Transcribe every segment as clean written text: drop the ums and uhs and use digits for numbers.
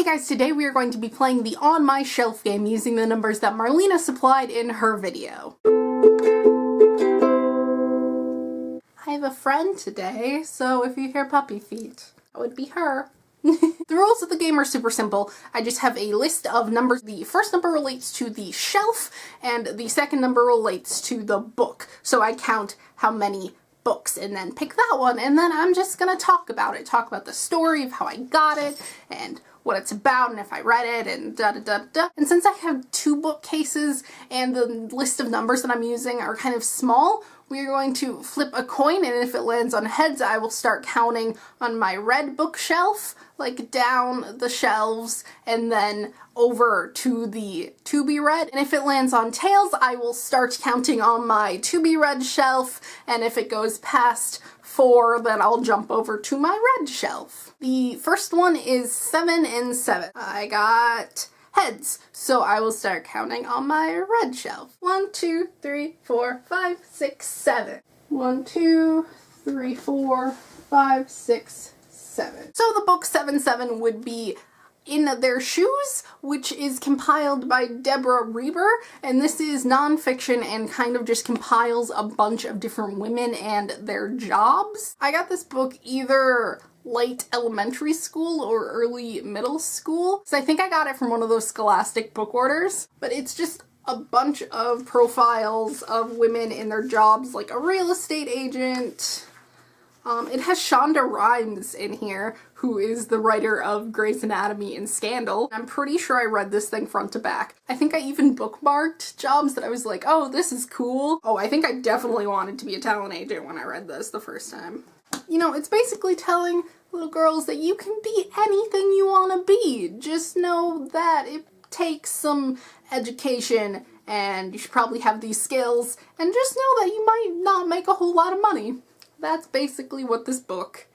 Hey guys, today we are going to be playing the On My Shelf game using the numbers that Marlena supplied in her video. I have a friend today, so if you hear puppy feet, that would be her. The rules of the game are super simple. I just have a list of numbers. The first number relates to the shelf, and the second number relates to the book. So I count how many books and then pick that one, and then I'm just gonna talk about it. Talk about the story of how I got it, and what it's about, and if I read it, and da-da-da-da. And since I have two bookcases and the list of numbers that I'm using are kind of small, we are going to flip a coin, and if it lands on heads, I will start counting on my red bookshelf, like down the shelves, and then over to the to be read. And if it lands on tails, I will start counting on my to be read shelf, and if it goes past 4, then I'll jump over to my red shelf. The first one is 7 and 7. I got heads, so I will start counting on my red shelf. 1, 2, 3, 4, 5, 6, 7. 1, 2, 3, 4, 5, 6, 7. So the book 7-7 would be In Their Shoes, which is compiled by Deborah Reber, and this is nonfiction and kind of just compiles a bunch of different women and their jobs. I got this book either late elementary school or early middle school, so I think I got it from one of those Scholastic book orders, but it's just a bunch of profiles of women in their jobs, like a real estate agent. It has Shonda Rhimes in here, who is the writer of Grey's Anatomy and Scandal. I'm pretty sure I read this thing front to back. I think I even bookmarked jobs that I was like, oh, this is cool. Oh, I think I definitely wanted to be a talent agent when I read this the first time. You know, it's basically telling little girls that you can be anything you want to be. Just know that it takes some education and you should probably have these skills, and just know that you might not make a whole lot of money. That's basically what this book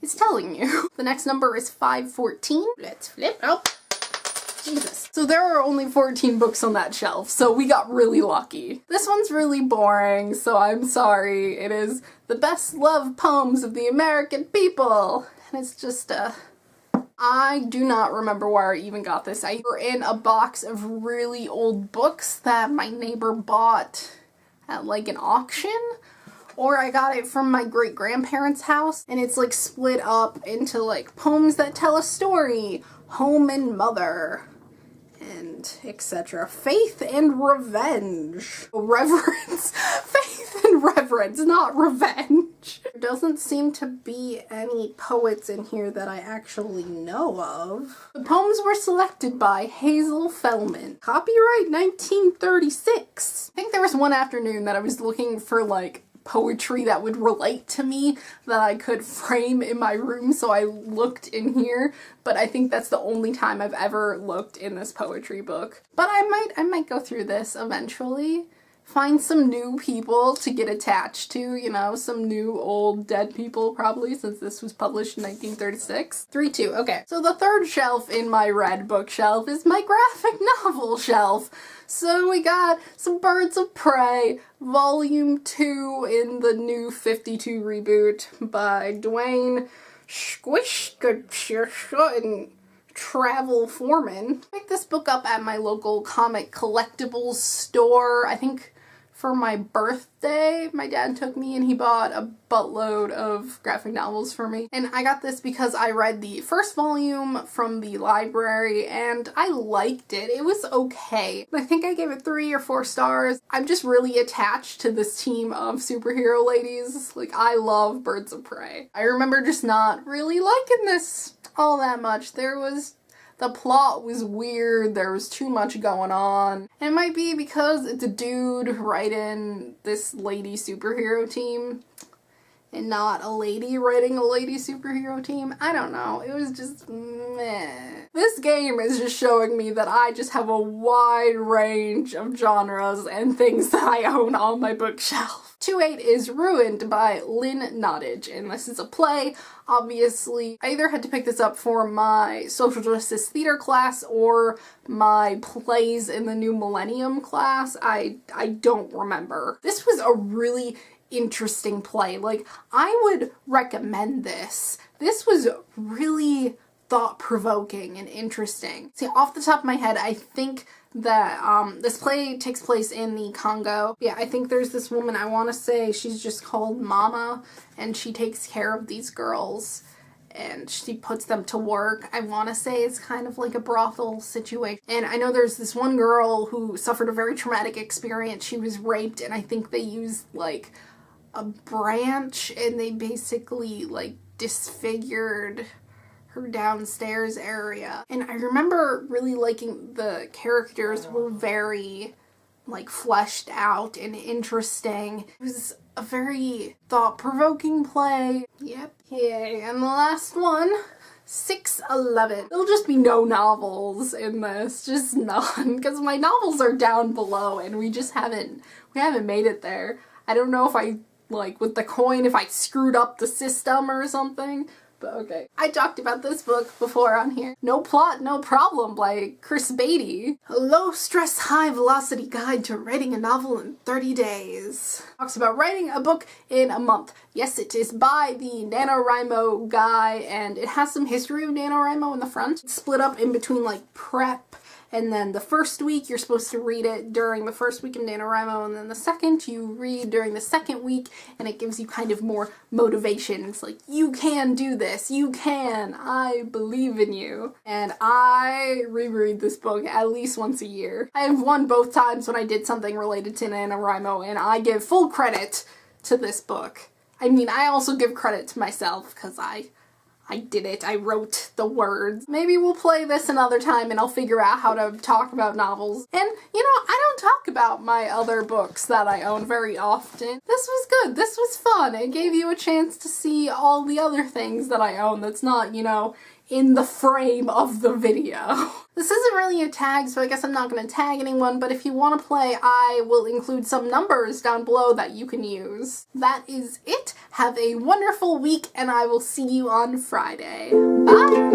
is telling you. The next number is 514. Let's flip. Oh, Jesus. So there are only 14 books on that shelf, so we got really lucky. This one's really boring, so I'm sorry. It is The Best Loved Poems of the American People. And it's just, I do not remember where I even got this. I were in a box of really old books that my neighbor bought at like an auction. Or I got it from my great-grandparents' house, and it's like split up into like poems that tell a story, home and mother, and etc. Faith and revenge. Reverence. Faith and reverence, not revenge. There doesn't seem to be any poets in here that I actually know of. The poems were selected by Hazel Fellman. Copyright 1936. I think there was one afternoon that I was looking for like poetry that would relate to me that I could frame in my room, so I looked in here, but I think that's the only time I've ever looked in this poetry book. But I might go through this eventually. Find some new people to get attached to, you know, some new old dead people probably, since this was published in 1936. 3-2, okay. So the third shelf in my red bookshelf is my graphic novel shelf. So we got some Birds of Prey, Volume 2 in the new 52 reboot by Dwayne Squish and Travel Foreman. I picked this book up at my local comic collectibles store. I think for my birthday, my dad took me and he bought a buttload of graphic novels for me. And I got this because I read the first volume from the library and I liked it. It was okay. I think I gave it 3 or 4 stars. I'm just really attached to this team of superhero ladies. Like, I love Birds of Prey. I remember just not really liking this all that much. The plot was weird, there was too much going on. And it might be because it's a dude writing this lady superhero team and not a lady writing a lady superhero team. I don't know, it was just meh. This game is just showing me that I just have a wide range of genres and things that I own on my bookshelf. 2-8 is Ruined by Lynn Nottage, and this is a play. Obviously, I either had to pick this up for my social justice theater class or my plays in the new millennium class. I don't remember. This was a really interesting play. Like, I would recommend this. This was really thought-provoking and interesting. See, off the top of my head, I think that this play takes place in the Congo. Yeah, I think there's this woman, I want to say she's just called Mama, and she takes care of these girls and she puts them to work. I want to say it's kind of like a brothel situation. And I know there's this one girl who suffered a very traumatic experience. She was raped, and I think they used like a branch and they basically like disfigured her downstairs area. And I remember really liking the characters were very like fleshed out and interesting. It was a very thought-provoking play. Yep. Yay. And the last one, 611. There'll just be no novels in this, just none, because my novels are down below and we haven't made it there. I don't know if I, like, with the coin, if I screwed up the system or something. But okay. I talked about this book before on here. No Plot, No Problem by Chris Beatty. A low-stress, high-velocity guide to writing a novel in 30 days. Talks about writing a book in a month. Yes, it is by the NaNoWriMo guy, and it has some history of NaNoWriMo in the front. It's split up in between, like, prep, and then the first week you're supposed to read it during the first week of NaNoWriMo, and then the second you read during the second week, and it gives you kind of more motivation. It's like, you can do this, you can, I believe in you. And I reread this book at least once a year. I have won both times when I did something related to NaNoWriMo, and I give full credit to this book. I mean, I also give credit to myself, because I did it. I wrote the words. Maybe we'll play this another time and I'll figure out how to talk about novels. And, you know, I don't talk about my other books that I own very often. This was good. This was fun. It gave you a chance to see all the other things that I own that's not, you know, in the frame of the video. This isn't really a tag, so I guess I'm not going to tag anyone, but if you want to play, I will include some numbers down below that you can use. That is it. Have a wonderful week, and I will see you on Friday. Bye!